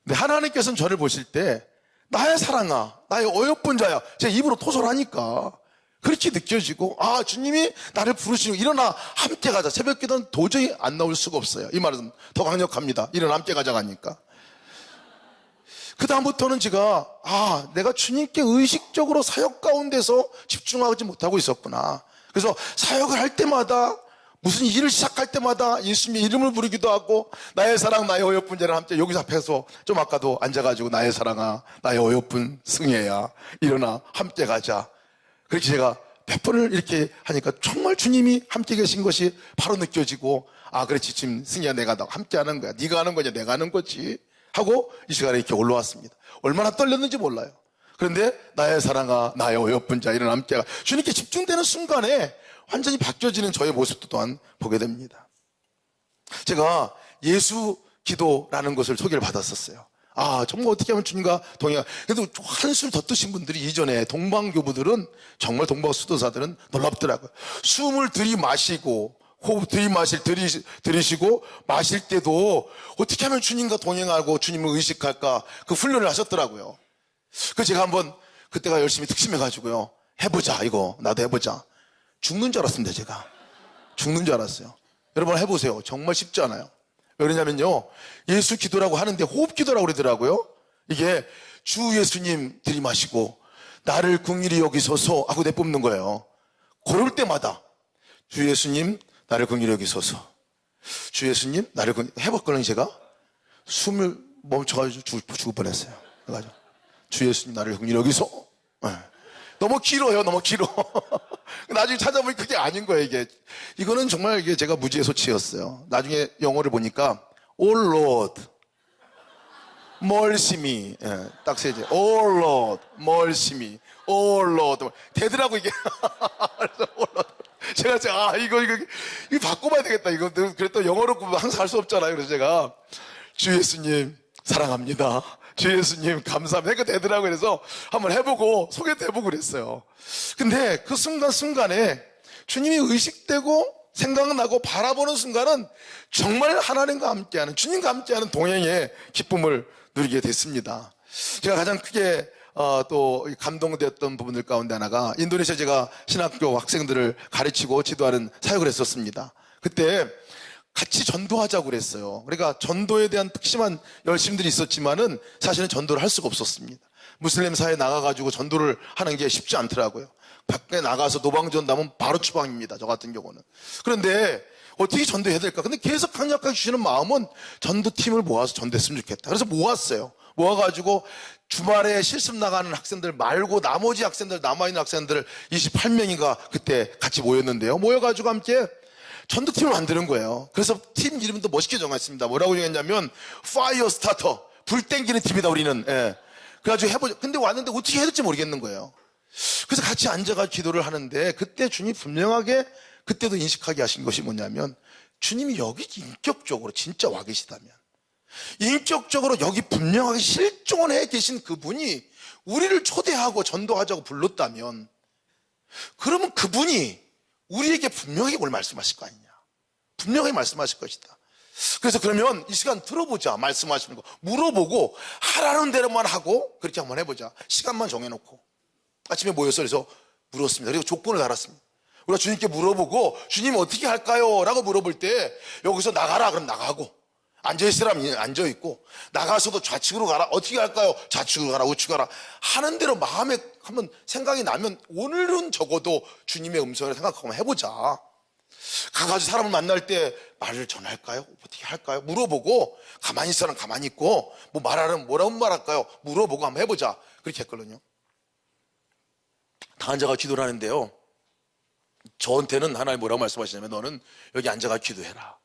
근데 하나님께서는 저를 보실 때 나의 사랑아, 나의 어여쁜 자야, 제 입으로 토설하니까 그렇게 느껴지고, 주님이 나를 부르시고 일어나 함께 가자. 새벽 기도는 도저히 안 나올 수가 없어요. 이 말은 더 강력합니다. 일어나 함께 가자 가니까. 그 다음부터는 제가 내가 주님께 의식적으로 사역 가운데서 집중하지 못하고 있었구나. 그래서 사역을 할 때마다, 무슨 일을 시작할 때마다 예수님의 이름을 부르기도 하고, 나의 사랑, 나의 어여쁜 자를 함께, 여기서 앞에서 좀 아까도 앉아가지고 나의 사랑아, 나의 어여쁜 승혜야, 일어나 함께 가자. 그렇게 제가 몇 번을 이렇게 하니까 정말 주님이 함께 계신 것이 바로 느껴지고, 그렇지, 지금 승희야, 내가 함께 하는 거야. 네가 하는 거냐, 내가 하는 거지 하고 이 시간에 이렇게 올라왔습니다. 얼마나 떨렸는지 몰라요. 그런데 나의 사랑아, 나의 어여쁜 자, 일어나 함께 가. 주님께 집중되는 순간에 완전히 바뀌어지는 저의 모습도 또한 보게 됩니다. 제가 예수 기도라는 것을 소개를 받았었어요. 정말 어떻게 하면 주님과 동행, 그래도 한술 더 뜨신 분들이, 이전에 동방교부들은, 정말 동방수도사들은 놀랍더라고요. 숨을 들이마시고, 호흡 들이시고, 마실 때도 어떻게 하면 주님과 동행하고 주님을 의식할까, 그 훈련을 하셨더라고요. 제가 한번, 그때가 열심히 특심해가지고요. 해보자, 이거. 나도 해보자. 죽는 줄 알았습니다, 제가. 죽는 줄 알았어요. 여러분 해보세요. 정말 쉽지 않아요. 왜냐면요, 예수 기도라고 하는데 호흡 기도라고 그러더라고요. 이게 주 예수님 들이마시고 나를 긍휼히 여기소서 하고 내뿜는 거예요. 그럴 때마다 주 예수님 나를 긍휼히 여기소서, 주 예수님 나를 해봤거든요. 제가 숨을 멈춰가지고 죽을 뻔했어요. 그래가지고 주 예수님 나를 긍휼히 여기소. 너무 길어요. 너무 길어. 나중에 찾아보니 그게 아닌 거예요. 이거는 정말 제가 무지의 소치였어요. 나중에 영어를 보니까 Oh Lord, mercy me. 딱 세 개. Oh Lord, mercy me. Oh Lord. 되더라고 이게. 제가 이거 바꿔봐야 되겠다. 이거 그랬더니 영어로 항상 할 수 없잖아요. 그래서 제가 주 예수님 사랑합니다, 주 예수님 감사합니다. 그러니까 되더라고요. 그래서 한번 해보고 소개도 해보고 그랬어요. 근데 그 순간순간에 주님이 의식되고 생각나고 바라보는 순간은 정말 하나님과 함께하는, 주님과 함께하는 동행의 기쁨을 누리게 됐습니다. 제가 가장 크게 또 감동되었던 부분들 가운데 하나가, 인도네시아 제가 신학교 학생들을 가르치고 지도하는 사역을 했었습니다. 그때 같이 전도하자고 그랬어요. 그러니까 전도에 대한 특심한 열심들이 있었지만은 사실은 전도를 할 수가 없었습니다. 무슬림 사회에 나가가지고 전도를 하는 게 쉽지 않더라고요. 밖에 나가서 노방전담은 바로 추방입니다. 저 같은 경우는. 그런데 어떻게 전도해야 될까? 근데 계속 강력하게 주시는 마음은 전도팀을 모아서 전도했으면 좋겠다. 그래서 모았어요. 모아가지고 주말에 실습 나가는 학생들 말고 나머지 학생들, 남아있는 학생들 28명인가 그때 같이 모였는데요. 모여가지고 함께 전도팀을 만드는 거예요. 그래서 팀 이름도 멋있게 정했습니다. 뭐라고 정했냐면 파이어 스타터, 불 땡기는 팀이다 우리는. 그래가지고 해보자. 근데 왔는데 어떻게 해야 될지 모르겠는 거예요. 그래서 같이 앉아가 기도를 하는데, 그때 주님이 분명하게 그때도 인식하게 하신 것이 뭐냐면, 주님이 여기 인격적으로 진짜 와 계시다면, 인격적으로 여기 분명하게 실존해 계신 그분이 우리를 초대하고 전도하자고 불렀다면, 그러면 그분이 우리에게 분명하게 뭘 말씀하실 거 아니냐. 분명하게 말씀하실 것이다. 그래서 그러면 이 시간 들어보자. 말씀하시는 거 물어보고 하라는 대로만 하고 그렇게 한번 해보자. 시간만 정해놓고 아침에 모여서 그래서 물었습니다. 그리고 조건을 달았습니다. 우리가 주님께 물어보고 주님 어떻게 할까요? 라고 물어볼 때 여기서 나가라 그럼 나가고, 앉아있으라면 앉아있고, 나가서도 좌측으로 가라. 어떻게 할까요? 좌측으로 가라, 우측으로 가라. 하는 대로 마음에 한번 생각이 나면 오늘은 적어도 주님의 음성을 생각하고 해보자. 가가지고 사람을 만날 때 말을 전할까요? 어떻게 할까요? 물어보고, 가만히 있으라면 가만히 있고, 뭐 말하면 뭐라고 말할까요? 물어보고 한번 해보자. 그렇게 했거든요. 다 앉아가 기도를 하는데요, 저한테는 하나님 뭐라고 말씀하시냐면, 너는 여기 앉아가 기도해라.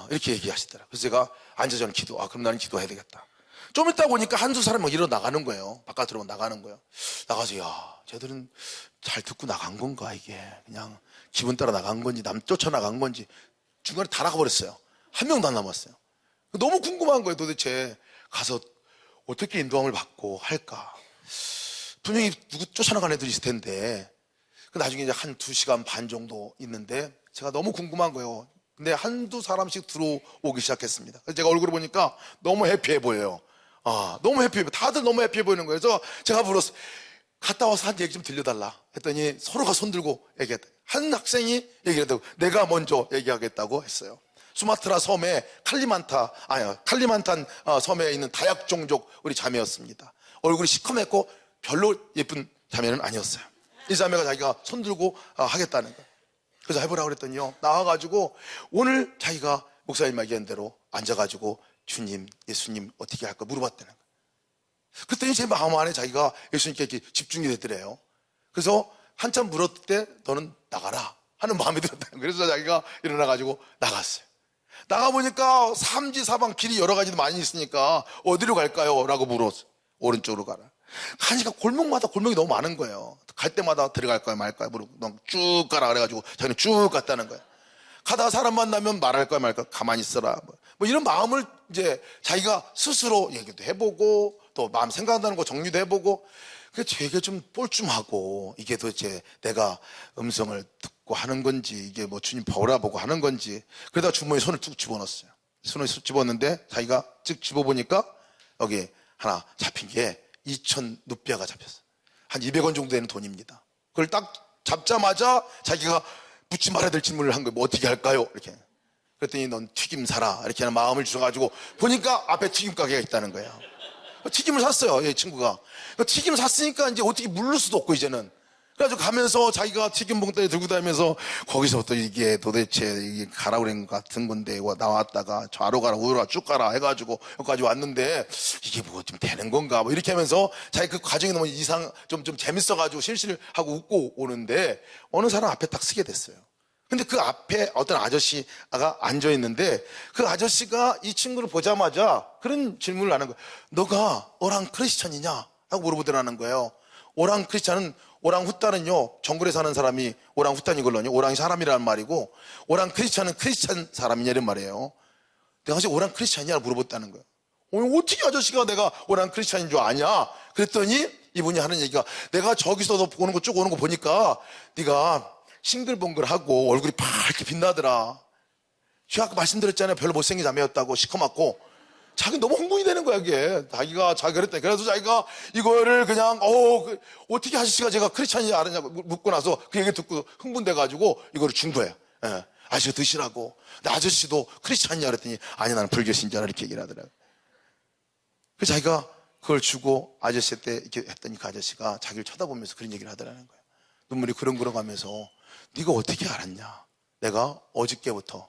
이렇게 얘기하시더라. 그래서 제가 앉아서 저는 그럼 나는 기도해야 되겠다. 좀 있다 보니까 한두 사람이 막 일어나가는 거예요. 바깥으로 나가는 거예요. 나가서, 야, 쟤들은 잘 듣고 나간 건가, 이게. 그냥 기분 따라 나간 건지 남 쫓아나간 건지 중간에 다 나가버렸어요. 한 명도 안 남았어요. 너무 궁금한 거예요. 도대체 가서 어떻게 인도함을 받고 할까. 분명히 누구 쫓아나간 애들이 있을 텐데 나중에 이제 한 2시간 반 정도 있는데 제가 너무 궁금한 거예요. 근데 한두 사람씩 들어오기 시작했습니다. 그래서 제가 얼굴을 보니까 너무 해피해 보여요. 너무 해피해 보여요. 다들 너무 해피해 보이는 거예요. 그래서 제가 불렀어요. 갔다 와서 한 얘기 좀 들려달라 했더니 서로가 손들고 얘기했다. 한 학생이 얘기했다고 내가 먼저 얘기하겠다고 했어요. 수마트라 섬에 칼리만탄 섬에 있는 다약 종족 우리 자매였습니다. 얼굴이 시커멓고 별로 예쁜 자매는 아니었어요. 이 자매가 자기가 손들고 하겠다는 거예요. 그래서 해보라고 그랬더니요, 나와가지고 오늘 자기가 목사님 얘기한 대로 앉아가지고 주님, 예수님 어떻게 할까 물어봤다는 거예요. 그랬더니 제 마음 안에 자기가 예수님께 이렇게 집중이 되더래요. 그래서 한참 물었을 때 너는 나가라 하는 마음이 들었다는 거예요. 그래서 자기가 일어나가지고 나갔어요. 나가보니까 삼지사방 길이 여러 가지도 많이 있으니까 어디로 갈까요? 라고 물었어요. 오른쪽으로 가라. 가니까 골목마다 골목이 너무 많은 거예요. 갈 때마다 들어갈까요 말까요? 물어보고 쭉 가라 그래가지고 자기는 쭉 갔다는 거예요. 가다가 사람 만나면 말할까요 말까요? 가만히 있어라. 뭐 이런 마음을 이제 자기가 스스로 얘기도 해보고 또 마음 생각한다는 거 정리도 해보고 그게 되게 좀 뻘쭘하고 이게 도대체 내가 음성을 듣고 하는 건지 이게 뭐 주님 바라보고 하는 건지 그러다가 주머니에 손을 툭 집어넣었어요. 손을 집어넣는데 자기가 쭉 집어보니까 여기 하나 잡힌 게 2,000 루피아가 잡혔어요. 한 200원 정도 되는 돈입니다. 그걸 딱 잡자마자 자기가 묻지 말아야 될 질문을 한 거예요. 뭐 어떻게 할까요? 이렇게. 그랬더니 넌 튀김 사라. 이렇게 하는 마음을 주셔가지고 보니까 앞에 튀김 가게가 있다는 거예요. 튀김을 샀어요. 이 친구가. 튀김을 샀으니까 이제 어떻게 물를 수도 없고 이제는. 그래가지고 가면서 자기가 튀김 봉다리 들고 다니면서 거기서부터 이게 도대체 이게 가라고 그런 것 같은 건데 나왔다가 좌로 가라 우로 가라 쭉 가라 해가지고 여기까지 왔는데 이게 뭐 좀 되는 건가 뭐 이렇게 하면서 자기 그 과정이 너무 좀 재밌어가지고 실실하고 웃고 오는데 어느 사람 앞에 딱 서게 됐어요. 근데 그 앞에 어떤 아저씨가 앉아있는데 그 아저씨가 이 친구를 보자마자 그런 질문을 하는 거예요. 너가 오랑 크리스천이냐? 하고 물어보더라는 거예요. 오랑 크리스천은 오랑후따는요 정글에 사는 사람이 오랑후따이걸로요 오랑이 사람이라는 말이고 오랑 크리스천은 크리스천 사람이냐 이런 말이에요. 내가 사실 오랑 크리스천이냐 물어봤다는 거예요. 어떻게 아저씨가 내가 오랑 크리스천인 줄 아냐? 그랬더니 이분이 하는 얘기가 내가 저기서 너 오는 거 쭉 오는 거 보니까 네가 싱글벙글하고 얼굴이 밝게 빛나더라. 제가 아까 말씀드렸잖아요. 별로 못생긴 자매였다고 시커멓고 자기 너무 흥분이 되는 거야 이게. 자기가 그랬다. 그래서 자기가 이거를 그냥 어떻게 아저씨가 제가 크리스찬인지 알았냐고 묻고 나서 그 얘기 듣고 흥분돼가지고 이거를 준 거예요. 예. 아저씨가 드시라고. 근데 아저씨도 크리스찬이냐 그랬더니 아니 나는 불교신자라 이렇게 얘기를 하더라고요. 그래서 자기가 그걸 주고 아저씨 때 이렇게 했더니 그 아저씨가 자기를 쳐다보면서 그런 얘기를 하더라는 거예요. 눈물이 그렁그렁 가면서 네가 어떻게 알았냐? 내가 어저께부터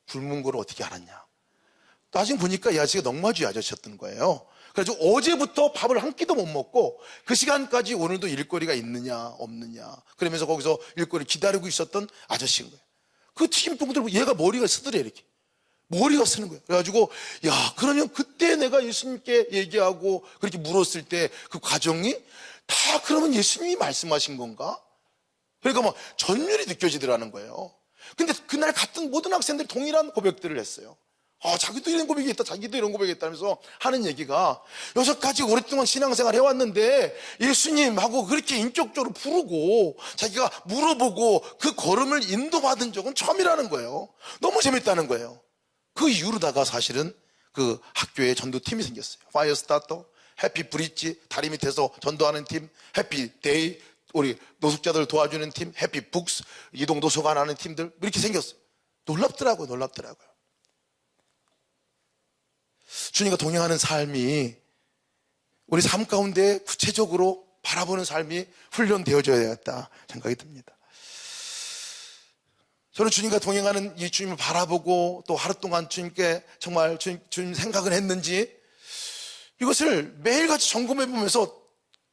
굶은 걸 어떻게 알았냐? 나중에 보니까 이 아저씨가 넉마주의 아저씨였던 거예요. 그래서 어제부터 밥을 한 끼도 못 먹고 그 시간까지 오늘도 일거리가 있느냐 없느냐 그러면서 거기서 일거리 기다리고 있었던 아저씨인 거예요. 그 튀김통들 얘가 머리가 쓰더래 이렇게. 머리가 쓰는 거예요. 그래가지고 야 그러면 그때 내가 예수님께 얘기하고 그렇게 물었을 때 그 과정이 다 그러면 예수님이 말씀하신 건가? 그러니까 뭐 전율이 느껴지더라는 거예요. 근데 그날 같은 모든 학생들이 동일한 고백들을 했어요. 자기도 이런 고백이 있다, 자기도 이런 고백이 있다면서 하는 얘기가 6가지 오랫동안 신앙생활 해왔는데 예수님하고 그렇게 인격적으로 부르고 자기가 물어보고 그 걸음을 인도받은 적은 처음이라는 거예요. 너무 재밌다는 거예요. 그 이후로다가 사실은 그 학교에 전도팀이 생겼어요. 파이어 스타터, 해피 브릿지, 다리 밑에서 전도하는 팀, 해피 데이, 우리 노숙자들 도와주는 팀, 해피 북스, 이동 도서관 하는 팀들 이렇게 생겼어요. 놀랍더라고요. 주님과 동행하는 삶이 우리 삶 가운데 구체적으로 바라보는 삶이 훈련되어져야 되겠다 생각이 듭니다. 저는 주님과 동행하는 이 주님을 바라보고 또 하루 동안 주님께 정말 주님 생각을 했는지 이것을 매일같이 점검해 보면서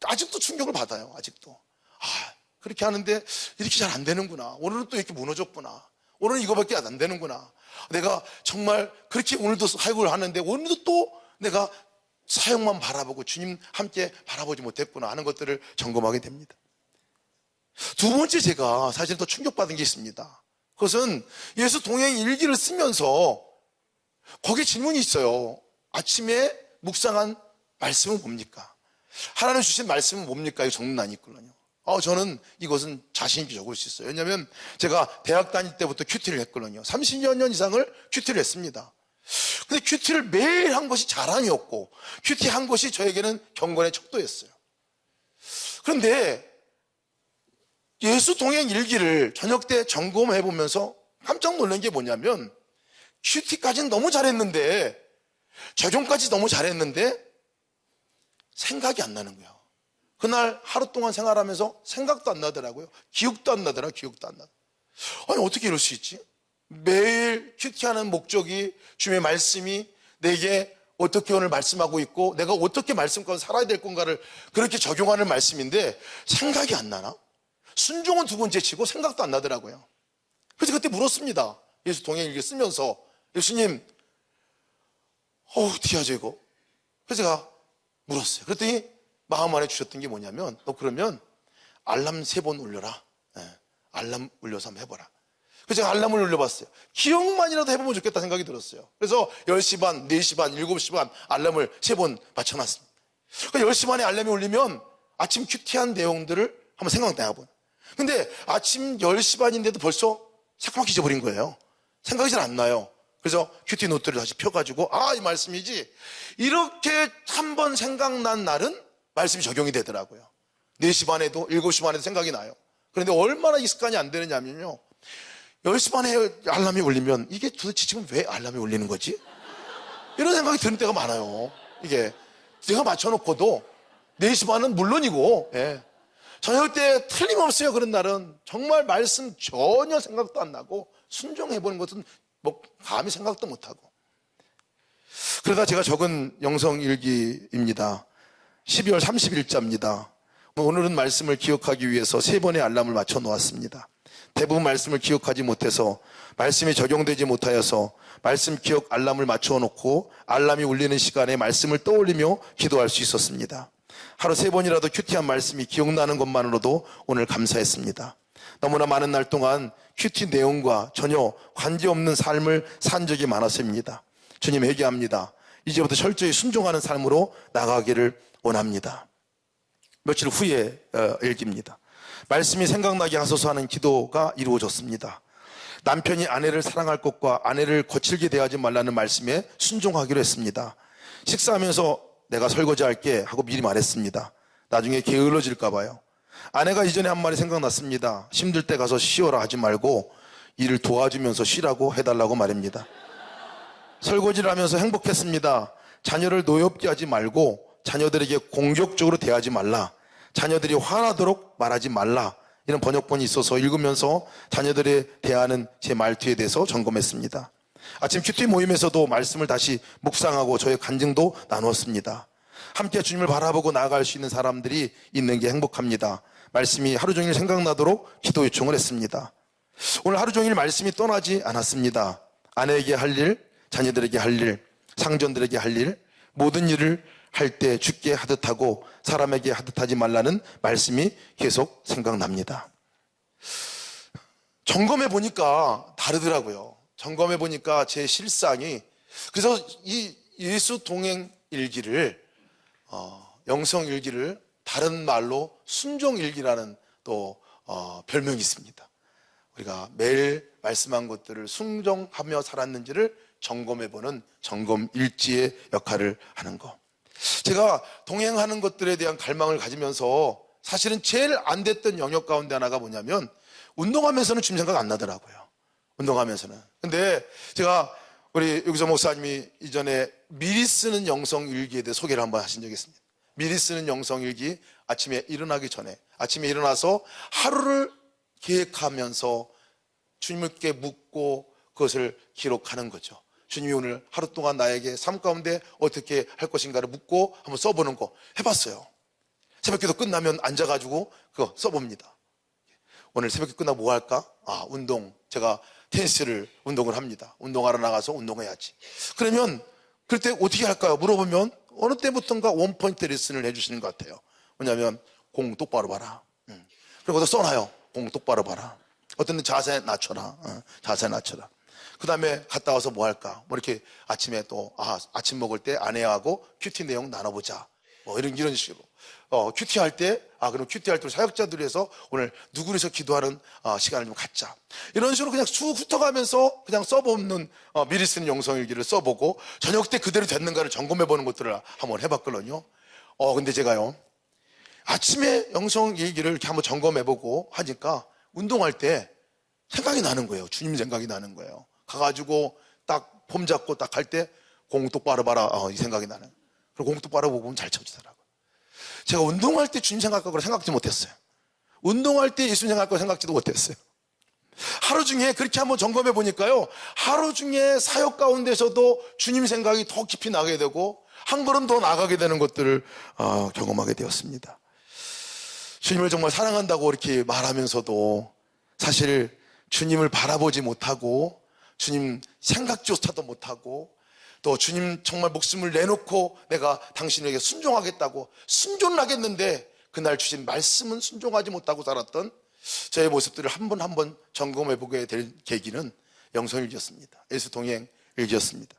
아직도 충격을 받아요. 아직도 그렇게 하는데 이렇게 잘 안 되는구나. 오늘은 또 이렇게 무너졌구나. 오늘은 이거밖에 안 되는구나. 내가 정말 그렇게 오늘도 사역을 하는데 오늘도 또 내가 사역만 바라보고 주님 함께 바라보지 못했구나 하는 것들을 점검하게 됩니다. 두 번째 제가 사실 더 충격받은 게 있습니다. 그것은 예수 동행 일기를 쓰면서 거기에 질문이 있어요. 아침에 묵상한 말씀은 뭡니까? 하나님 주신 말씀은 뭡니까? 이거 적는 안 있거든요. 저는 이것은 자신 있게 적을 수 있어요. 왜냐하면 제가 대학 다닐 때부터 큐티를 했거든요. 30여 년 이상을 큐티를 했습니다. 근데 큐티를 매일 한 것이 자랑이었고 큐티 한 것이 저에게는 경건의 척도였어요. 그런데 예수 동행 일기를 저녁 때 점검해 보면서 깜짝 놀란 게 뭐냐면 큐티까지는 너무 잘했는데 적용까지 너무 잘했는데 생각이 안 나는 거예요. 그날 하루 동안 생활하면서 생각도 안 나더라고요. 기억도 안 나더라. 기억도 안 나더라. 아니 어떻게 이럴 수 있지? 매일 큐티하는 목적이 주님의 말씀이 내게 어떻게 오늘 말씀하고 있고 내가 어떻게 말씀 가운데 살아야 될 건가를 그렇게 적용하는 말씀인데 생각이 안 나나? 순종은 두 번째 치고 생각도 안 나더라고요. 그래서 그때 물었습니다. 예수 동행 일기 쓰면서 예수님 어떻게 하죠 이거? 그래서 제가 물었어요. 그랬더니 마음 안에 주셨던 게 뭐냐면 너 그러면 알람 3번 울려라. 알람 울려서 한번 해봐라. 그래서 제가 알람을 울려봤어요. 기억만이라도 해보면 좋겠다 생각이 들었어요. 그래서 10시 반, 4시 반, 7시 반 알람을 3번 맞춰놨습니다. 그러니까 10시 반에 알람이 울리면 아침 큐티한 내용들을 한번 생각해보면 근데 아침 10시 반인데도 벌써 새까맣게 잊어버린 거예요. 생각이 잘 안 나요. 그래서 큐티 노트를 다시 펴가지고 이 말씀이지. 이렇게 한 번 생각난 날은 말씀이 적용이 되더라고요. 4시 반에도 7시 반에도 생각이 나요. 그런데 얼마나 이 습관이 안 되느냐면요. 10시 반에 알람이 울리면 이게 도대체 지금 왜 알람이 울리는 거지? 이런 생각이 드는 때가 많아요. 이게 제가 맞춰놓고도 4시 반은 물론이고 저녁 때 틀림없어요. 그런 날은 정말 말씀 전혀 생각도 안 나고 순종해보는 것은 뭐 감히 생각도 못하고 그러다 제가 적은 영성일기입니다. 12월 30일자입니다. 오늘은 말씀을 기억하기 위해서 3번의 알람을 맞춰 놓았습니다. 대부분 말씀을 기억하지 못해서 말씀이 적용되지 못하여서 말씀 기억 알람을 맞춰 놓고 알람이 울리는 시간에 말씀을 떠올리며 기도할 수 있었습니다. 하루 3번이라도 큐티한 말씀이 기억나는 것만으로도 오늘 감사했습니다. 너무나 많은 날 동안 큐티 내용과 전혀 관계없는 삶을 산 적이 많았습니다. 주님 회개합니다. 이제부터 철저히 순종하는 삶으로 나가기를 원합니다. 며칠 후에 일기입니다. 말씀이 생각나게 하소서 하는 기도가 이루어졌습니다. 남편이 아내를 사랑할 것과 아내를 거칠게 대하지 말라는 말씀에 순종하기로 했습니다. 식사하면서 내가 설거지할게 하고 미리 말했습니다. 나중에 게을러질까 봐요. 아내가 이전에 한 말이 생각났습니다. 힘들 때 가서 쉬어라 하지 말고 일을 도와주면서 쉬라고 해달라고 말입니다. 설거지를 하면서 행복했습니다. 자녀를 노엽게 하지 말고 자녀들에게 공격적으로 대하지 말라. 자녀들이 화나도록 말하지 말라. 이런 번역본이 있어서 읽으면서 자녀들에 대하는 제 말투에 대해서 점검했습니다. 아침 큐티 모임에서도 말씀을 다시 묵상하고 저의 간증도 나누었습니다. 함께 주님을 바라보고 나아갈 수 있는 사람들이 있는 게 행복합니다. 말씀이 하루 종일 생각나도록 기도 요청을 했습니다. 오늘 하루 종일 말씀이 떠나지 않았습니다. 아내에게 할 일, 자녀들에게 할 일, 상전들에게 할 일, 모든 일을 할 때 주께 하듯 하고 사람에게 하듯 하지 말라는 말씀이 계속 생각납니다. 점검해 보니까 다르더라고요. 점검해 보니까 제 실상이 그래서 이 예수 동행 일기를 영성 일기를 다른 말로 순종 일기라는 또 별명이 있습니다. 우리가 매일 말씀한 것들을 순종하며 살았는지를 점검해 보는 점검 일지의 역할을 하는 것. 제가 동행하는 것들에 대한 갈망을 가지면서 사실은 제일 안 됐던 영역 가운데 하나가 뭐냐면 운동하면서는 주님 생각 안 나더라고요. 운동하면서는. 근데 제가 우리 여기서 목사님이 이전에 미리 쓰는 영성 일기에 대해 소개를 한번 하신 적이 있습니다. 미리 쓰는 영성 일기 아침에 일어나기 전에 아침에 일어나서 하루를 계획하면서 주님께 묻고 그것을 기록하는 거죠. 주님이 오늘 하루 동안 나에게 삶 가운데 어떻게 할 것인가를 묻고 한번 써보는 거 해봤어요. 새벽기도 끝나면 앉아가지고 그거 써봅니다. 오늘 새벽기 끝나고 뭐 할까? 운동. 제가 테니스를 운동을 합니다. 운동하러 나가서 운동해야지. 그러면 그럴 때 어떻게 할까요? 물어보면 어느 때부턴가 원포인트 레슨을 해주시는 것 같아요. 왜냐하면 공 똑바로 봐라. 그리고 또 써놔요. 공 똑바로 봐라. 어떤 데 자세 낮춰라. 자세 낮춰라. 그 다음에 갔다 와서 뭐 할까? 뭐 이렇게 아침에 또, 아침 먹을 때 아내하고 큐티 내용 나눠보자. 뭐 이런 식으로. 큐티 할 때, 그럼 큐티 할 때 사역자들이 해서 오늘 누구를 위해서 기도하는 시간을 좀 갖자. 이런 식으로 그냥 쭉 훑어가면서 그냥 써보는, 미리 쓰는 영성일기를 써보고 저녁 때 그대로 됐는가를 점검해보는 것들을 한번 해봤거든요. 근데 제가요, 아침에 영성일기를 이렇게 한번 점검해보고 하니까 운동할 때 생각이 나는 거예요. 주님 생각이 나는 거예요. 가가지고 딱 폼 잡고 딱 할 때 공 똑바로 봐라. 이 생각이 나는. 그리고 공 똑바로 보면 잘 쳐지더라고요. 제가 운동할 때 주님 생각하고 생각지 못했어요. 운동할 때 예수님 생각하고 생각지도 못했어요. 하루 중에 그렇게 한번 점검해 보니까요, 하루 중에 사역 가운데서도 주님 생각이 더 깊이 나게 되고 한 걸음 더 나가게 되는 것들을 경험하게 되었습니다. 주님을 정말 사랑한다고 이렇게 말하면서도 사실 주님을 바라보지 못하고 주님 생각조차도 못하고 또 주님 정말 목숨을 내놓고 내가 당신에게 순종하겠다고 순종을 하겠는데 그날 주신 말씀은 순종하지 못하고 살았던 저의 모습들을 한 번 한 번 점검해 보게 될 계기는 영성일기였습니다. 예수 동행 일기였습니다.